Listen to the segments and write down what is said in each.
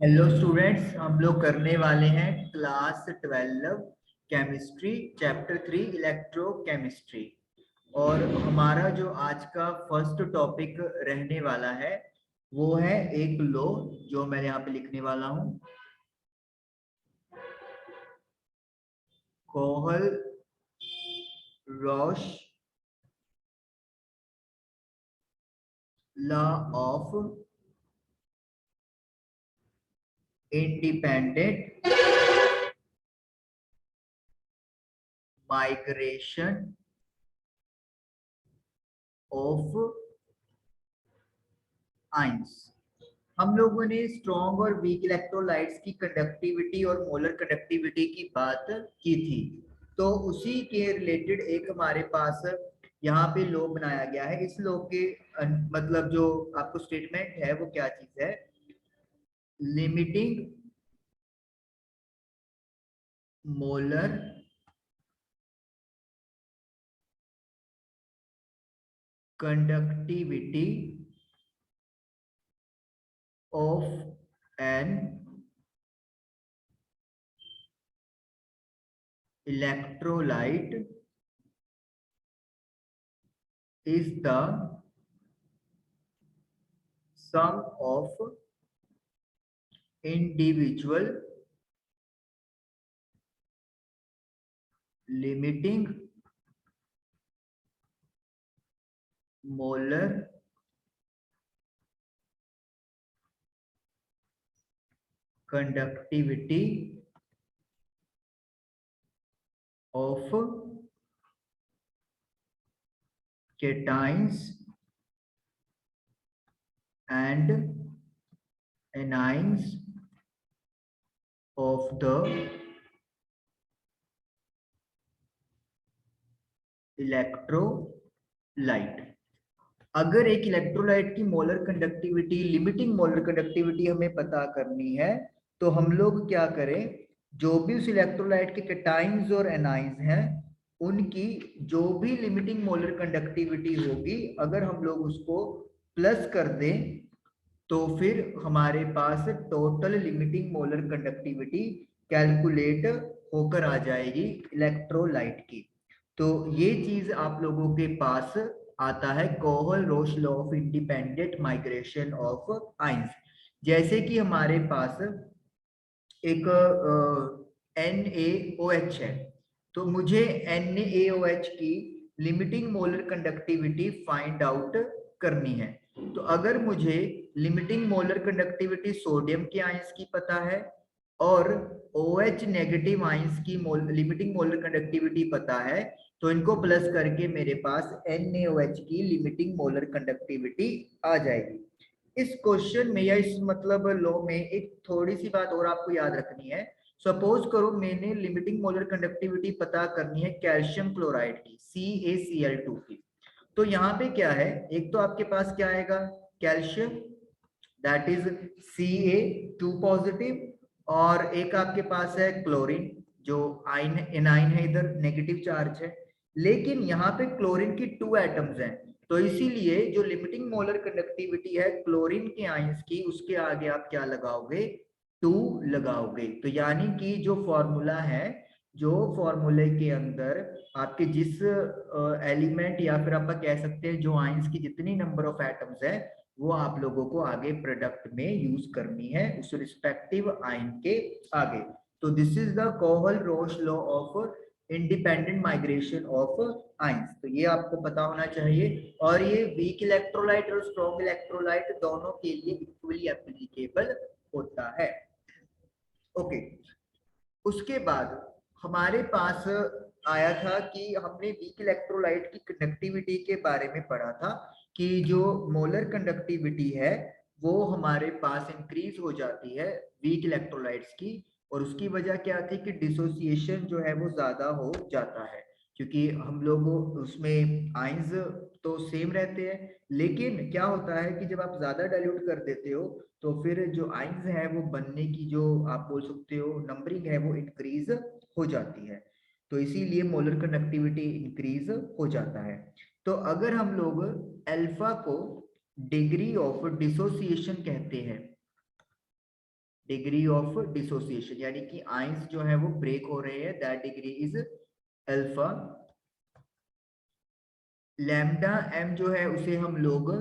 Hello students, हम लोग करने वाले हैं क्लास 12 केमिस्ट्री चैप्टर 3 इलेक्ट्रोकेमिस्ट्री। और हमारा जो आज का फर्स्ट टॉपिक रहने वाला है वो है एक लॉ जो मैं यहाँ पे लिखने वाला हूँ, Kohlrausch law of independent migration of ions. हम लोगों ने स्ट्रॉन्ग और वीक इलेक्ट्रोलाइट्स की कंडक्टिविटी और मोलर कंडक्टिविटी की बात की थी, तो उसी के रिलेटेड एक हमारे पास यहाँ पे लॉ बनाया गया है। इस लॉ के मतलब जो आपको स्टेटमेंट है वो क्या चीज है, limiting molar conductivity of an electrolyte is the sum of individual limiting molar conductivity of cations and anions of the electrolyte. अगर एक इलेक्ट्रोलाइट की molar conductivity, limiting molar conductivity हमें पता करनी है, तो हम लोग क्या करें, जो भी उस इलेक्ट्रोलाइट के कैटाइंस और एनाइंस हैं उनकी जो भी लिमिटिंग मोलर कंडक्टिविटी होगी, अगर हम लोग उसको प्लस कर दें तो फिर हमारे पास total limiting molar conductivity calculate होकर आ जाएगी इलेक्ट्रोलाइट की। तो ये चीज आप लोगों के पास आता है Kohlrausch law of independent migration of ions. जैसे कि हमारे पास एक NaOH है, तो मुझे NaOH की limiting molar conductivity find out करनी है। तो अगर मुझे लिमिटिंग मोलर कंडक्टिविटी सोडियम के आयंस की पता है और OH नेगेटिव आयंस की लिमिटिंग मोलर कंडक्टिविटी पता है, तो इनको प्लस करके मेरे पास NaOH की लिमिटिंग मोलर कंडक्टिविटी आ जाएगी। इस क्वेश्चन में या इस मतलब लॉ में एक थोड़ी सी बात और आपको याद रखनी है। सपोज करो मैंने लिमिटिंग मोलर कंडक्टिविटी पता करनी है कैल्शियम क्लोराइड की, CaCl2 की। तो यहाँ पे क्या है, एक तो आपके पास क्या आएगा, calcium that is Ca2 positive, और एक आपके पास है क्लोरीन जो आइन एनाइन है, इधर नेगेटिव चार्ज है। लेकिन यहाँ पे क्लोरीन की 2 एटम्स हैं, तो इसीलिए जो लिमिटिंग मोलर कंडक्टिविटी है क्लोरीन के आइंस की, उसके आगे आप क्या लगाओगे, 2 लगाओगे। तो यानी कि जो फॉर्मूला है, जो फॉर्मूले के अंदर आपके जिस एलिमेंट या फिर आप कह सकते हैं जो आइंस की जितनी नंबर ऑफ एटम्स है, वो आप लोगों को आगे प्रोडक्ट में यूज करनी है उस रिस्पेक्टिव आइन के आगे। तो this is the Kohlrausch law of independent migration of ions. तो ये आपको पता होना चाहिए, और ये वीक इलेक्ट्रोलाइट और स्ट्रॉन्ग इलेक्ट्रोलाइट दोनों के लिए इक्वली एप्लीकेबल होता है। ओके, उसके बाद हमारे पास आया था कि हमने वीक इलेक्ट्रोलाइट की कंडक्टिविटी के बारे में पढ़ा था कि जो मोलर कंडक्टिविटी है वो हमारे पास इंक्रीज हो जाती है वीक इलेक्ट्रोलाइट्स की, और उसकी वजह क्या थी कि डिसोसिएशन जो है वो ज्यादा हो जाता है, क्योंकि हम लोग उसमें आइंस तो सेम रहते हैं, लेकिन क्या होता है कि जब आप ज्यादा डाइल्यूट कर देते हो तो फिर जो आइंस है वो बनने की जो आप बोल सकते हो नंबरिंग है वो इंक्रीज हो जाती है, तो इसीलिए मोलर कंडक्टिविटी इंक्रीज हो जाता है। तो अगर हम लोग अल्फा को डिग्री ऑफ डिसोसिएशन कहते हैं, डिग्री ऑफ डिसोसिएशन, यानी कि आइंस जो है वो ब्रेक हो रहे हैं, that degree is alpha. Lambda M जो है उसे हम लोग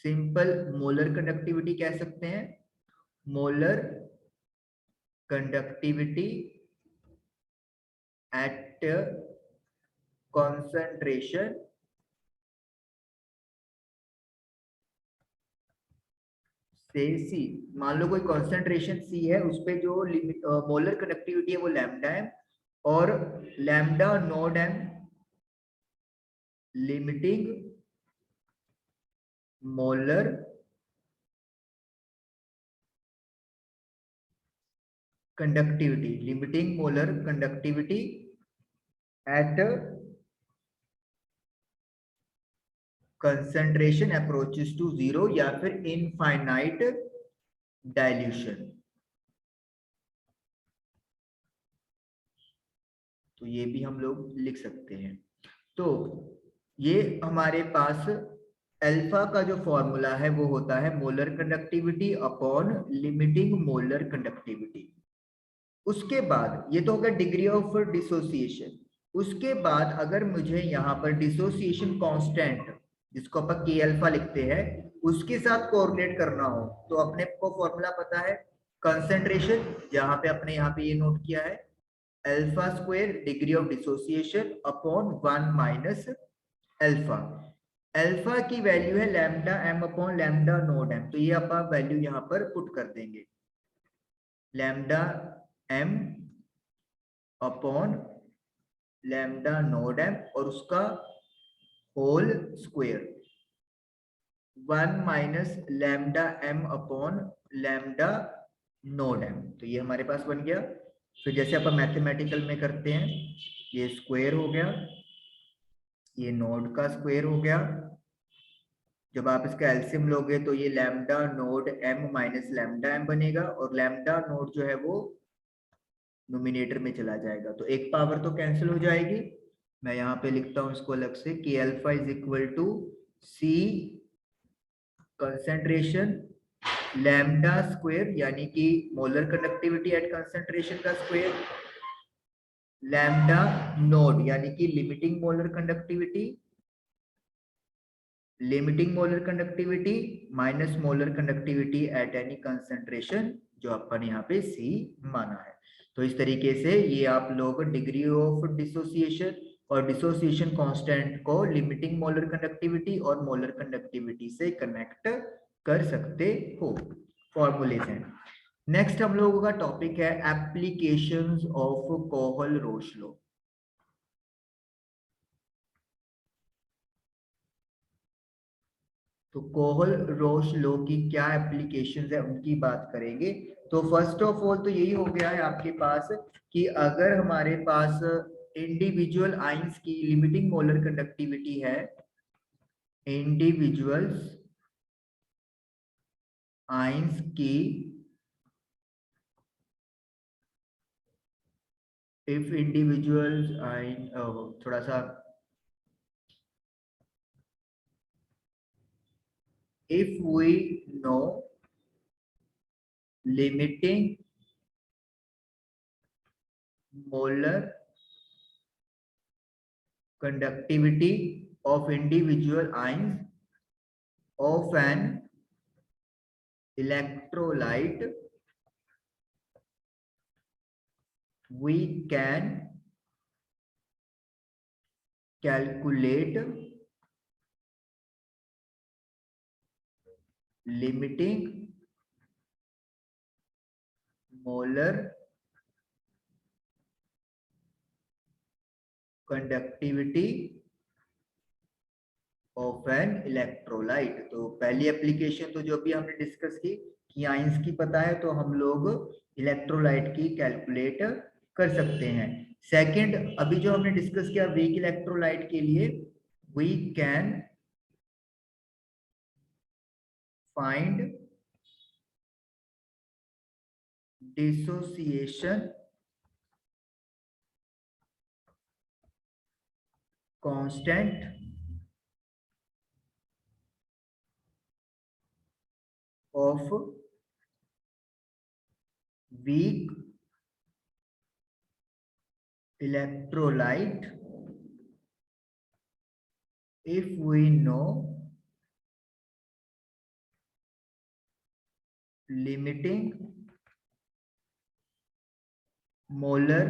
सिंपल मोलर कंडक्टिविटी कह सकते हैं। मोलर कंडक्टिविटी एट कॉन्सेंट्रेशन से सी। मान लो कोई कॉन्सेंट्रेशन सी है, उस पे जो लिमिट मोलर कंडक्टिविटी है वो लैम्डा है, और lambda nought M limiting molar conductivity, limiting molar conductivity at concentration approaches to zero, या फिर इनफाइनाइट डाइल्यूशन। तो ये भी हम लोग लिख सकते हैं। तो ये हमारे पास अल्फा का जो फॉर्मूला है वो होता है molar conductivity upon limiting molar conductivity. उसके बाद ये तो होगा डिग्री ऑफ डिसोसिएशन। उसके बाद अगर मुझे यहाँ पर डिसोसिएशन कांस्टेंट, जिसको अपन के अल्फा लिखते हैं, उसके साथ कोऑर्डिनेट करना हो, तो अपने को फॉर्मूला पता है कंसेंट्रेशन, जहां पे अपने यहाँ पे ये नोट किया है, alpha square degree of dissociation upon 1 minus alpha. Alpha की वैल्यू है lambda M upon lambda nought M, तो ये अपन वैल्यू यहाँ पर पुट कर देंगे, lambda M upon lambda nought M और उसका whole square, 1 minus lambda M upon lambda nought M. तो ये हमारे पास बन गया। फिर जैसे अपन मैथमेटिकल में करते हैं, ये स्क्वायर हो गया, ये नोड का स्क्वायर हो गया, जब आप इसका एलसीएम लोगे तो ये lambda nought M minus lambda M बनेगा, और लैम्डा नोड जो है वो नोमिनेटर में चला जाएगा, तो एक पावर तो कैंसिल हो जाएगी। मैं यहाँ पे लिखता हूँ इसको अलग से, कि alpha is equal to C concentration lambda square, यानी कि मोलर कंडक्टिविटी एट कंसेंट्रेशन का स्क्वायर, लैम्डा नोड यानी कि limiting molar conductivity, limiting molar conductivity minus molar conductivity at any concentration, जो अपन यहाँ पे सी माना है। तो इस तरीके से ये आप लोग डिग्री ऑफ डिसोसिएशन और डिसोसिएशन कांस्टेंट को लिमिटिंग मोलर कंडक्टिविटी और मोलर कंडक्टिविटी से कनेक्ट कर सकते हो, फॉर्मूले से। नेक्स्ट हम लोगों का टॉपिक है एप्लीकेशंस ऑफ कोहल-रोश लॉ। तो कोहल-रोश लॉ की क्या एप्लीकेशंस है उनकी बात करेंगे। तो फर्स्ट ऑफ ऑल तो यही हो गया है आपके पास कि अगर हमारे पास इंडिविजुअल आइंस की लिमिटिंग मोलर कंडक्टिविटी है, इंडिविजुअल्स आइंस की इफ इंडिविजुअल्स आइन, थोड़ा सा, if we know limiting molar conductivity of individual ions of an electrolyte, we can calculate limiting molar conductivity of an electrolyte. तो पहली एप्लीकेशन तो जो भी हमने डिस्कस की कि आइंस की पता है, तो हम लोग इलेक्ट्रोलाइट की कैलकुलेट कर सकते हैं। सेकंड, अभी जो हमने डिस्कस किया वीक इलेक्ट्रोलाइट के लिए, we can find dissociation constant of weak electrolyte if we know limiting molar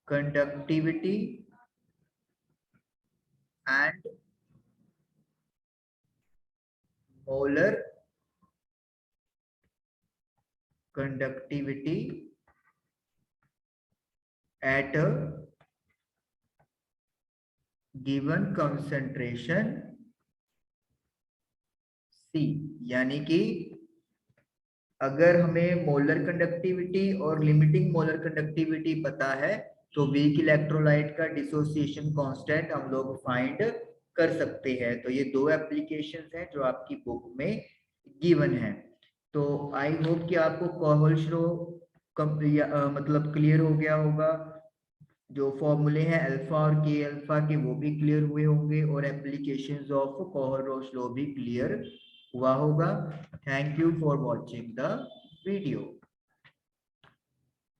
conductivity and molar conductivity at a given concentration C। यानी कि अगर हमें मोलर कंडक्टिविटी और लिमिटिंग मोलर कंडक्टिविटी पता है तो वीक इलेक्ट्रोलाइट का डिसोसिएशन कांस्टेंट हम लोग फाइंड कर सकते हैं। तो ये दो एप्लीकेशंस हैं जो आपकी बुक में गिवन है। तो आई होप कि आपको कोहोल-श्रो मतलब क्लियर हो गया होगा। जो फॉर्मूले हैं अल्फा और के अल्फा के वो भी क्लियर हुए होंगे और एप्लीकेशंस ऑफ कोहोल-श्रो भी क्लियर हुआ होगा। Thank you for watching the video.